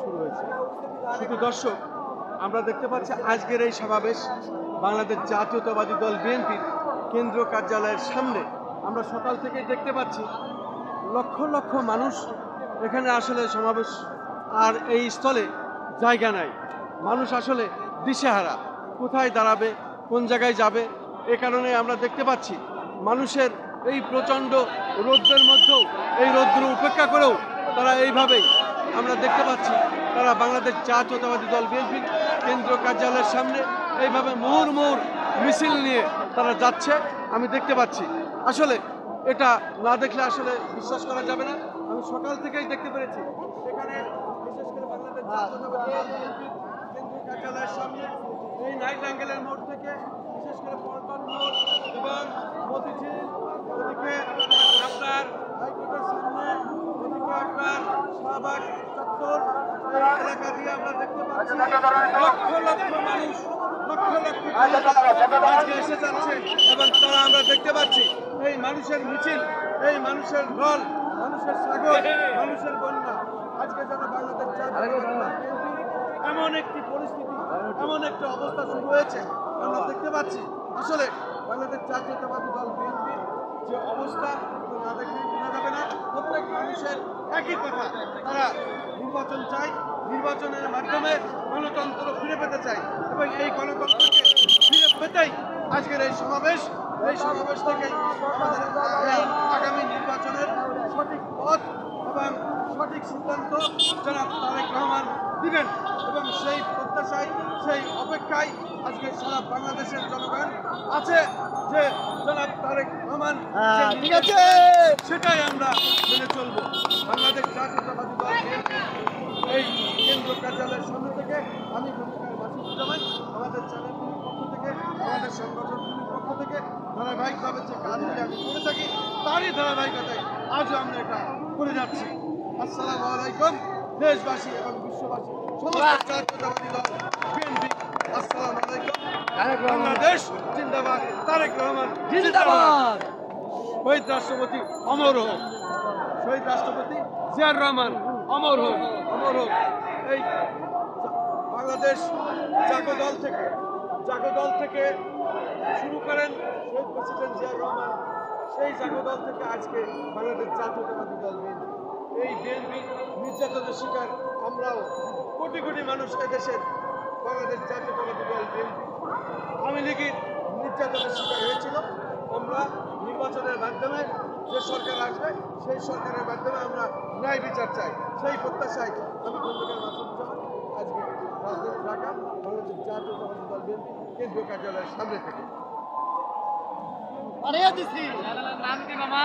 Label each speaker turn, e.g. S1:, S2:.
S1: শুরু হয়েছে। শুধু দর্শক, আমরা দেখতে পাচ্ছি আজকের এই সমাবেশ বাংলাদেশ জাতীয়তাবাদী দল বিএনপির কেন্দ্রীয় কার্যালয়ের সামনে। আমরা সকাল থেকেই দেখতে পাচ্ছি লক্ষ লক্ষ মানুষ এখানে আসলে সমাবেশ, আর এই স্থলে জায়গা নাই। মানুষ আসলে দিশেহারা, কোথায় দাঁড়াবে, কোন জায়গায় যাবে। এ কারণে আমরা দেখতে পাচ্ছি মানুষের এই প্রচণ্ড রৌদ্রের মধ্যেও, এই রৌদ্র উপেক্ষা করেও তারা এইভাবেই আমরা দেখতে পাচ্ছি তারা বাংলাদেশ জাতীয়তাবাদী দল বিএনপির কেন্দ্রীয় কার্যালয়ের সামনে এইভাবে মুহুর্মুহুর মিছিল নিয়ে তারা যাচ্ছে। আমি দেখতে পাচ্ছি, আসলে এটা না দেখলে আসলে বিশ্বাস করা যাবে না। আমি সকাল থেকেই দেখতে পেরেছি এখানে, বিশেষ করে বাংলাদেশ জাতীয়তাবাদী দল বিএনপির কেন্দ্রীয় কার্যালয়ের সামনে এই নাইট অ্যাঙ্গেলের মোড় থেকে বিশেষ করে পল্টন মোড় এবং মতিঝিল, ওদিকে আপনার হাইকোর্টের সামনে, ওদিকে আপনার শাহবাগ চত্বর, এই এলাকা দিয়ে আমরা দেখতে পাচ্ছি লক্ষ লক্ষ মানুষ, লক্ষ লক্ষ আজকে এসে যাচ্ছে এবং তারা আমরা দেখতে পাচ্ছি এই মানুষের মিছিল, এই মানুষের ঢল, মানুষের সাগর, মানুষের বন্যা। আজকে যেন বাংলাদেশ জাতীয়তাবাদী দল বিএনপির এমন একটি পরিস্থিতি, এমন একটা অবস্থা শুরু হয়েছে আমরা দেখতে পাচ্ছি। আসলে বাংলাদেশ জাতীয়তাবাদী দল বিএনপির যে অবস্থা না দেখলে বোঝা যাবে না। প্রত্যেক মানুষের একই কথা, তারা নির্বাচন চাই, নির্বাচনের মাধ্যমে গণতন্ত্র ফিরে পেতে চাই এবং এই গণতন্ত্রকে ফিরে পেতেই আজকের এই সমাবেশ। এই সমাবেশ থেকেই আমাদের এই আগামী নির্বাচনের সঠিক পথ এবং সঠিক সিদ্ধান্ত জনাব তারেক রহমান দিবেন এবং সেই প্রত্যাশায়, সেই অপেক্ষায় আজকে সারা বাংলাদেশের জনগণ আছে যে জনাব তারেক রহমান ঠিক আছে, সেটাই আমরা মেনে চলব। বাংলাদেশ জাতীয়তাবাদী দল এই কেন্দ্রীয় কার্যালয়ের সামনে থেকে আমি খন্দকার মাসুদুজ্জামান, আমাদের চ্যানেলগুলির পক্ষ থেকে, আমাদের সংগঠনগুলির পক্ষ থেকে ধারাবাহিকভাবে যে কাজগুলি আমি করে থাকি তারই ধারাবাহিকতায় আজও আমরা এটা করে যাচ্ছি। আসসালামু আলাইকুম দেশবাসী এবং বিশ্ববাসী, সমস্ত জাতীয়তাবাদী দল বিএনপি, আসসালামু আলাইকুম। বাংলাদেশ জিন্দাবাদ, তারেক রহমান জিন্দাবাদ। শহীদ রাষ্ট্রপতি অমর হোক, শহীদ রাষ্ট্রপতি জিয়াউর রহমান অমর হোক, অমর হোক। এই বাংলাদেশ জাগদল থেকে শুরু করেন শহীদ প্রেসিডেন্ট জিয়াউর রহমান, সেই জাগদল থেকে আজকে বাংলাদেশ জাতীয়তাবাদী দল বিএনপি। এই বিএনপি নির্যাতনের শিকার আমরাও, কোটি কোটি মানুষ এদেশের বাংলাদেশ জাতীয়তাবাদী দল বিএনপি আওয়ামী লীগের নির্যাতনের শিকার হয়েছিল। আমরা নির্বাচনের মাধ্যমে যে সরকার আসবে সেই সরকারের মাধ্যমে আমরা ন্যায় বিচার চাই, সেই প্রত্যাশায় আমি খন্দকার মাসুদুজ্জামান আজকে রাজধানী ঢাকা বাংলাদেশ জাতীয়তাবাদী দল বিএনপি কেন্দ্রীয় কার্যালয়ের সামনে থেকে।
S2: নাম কি মামা?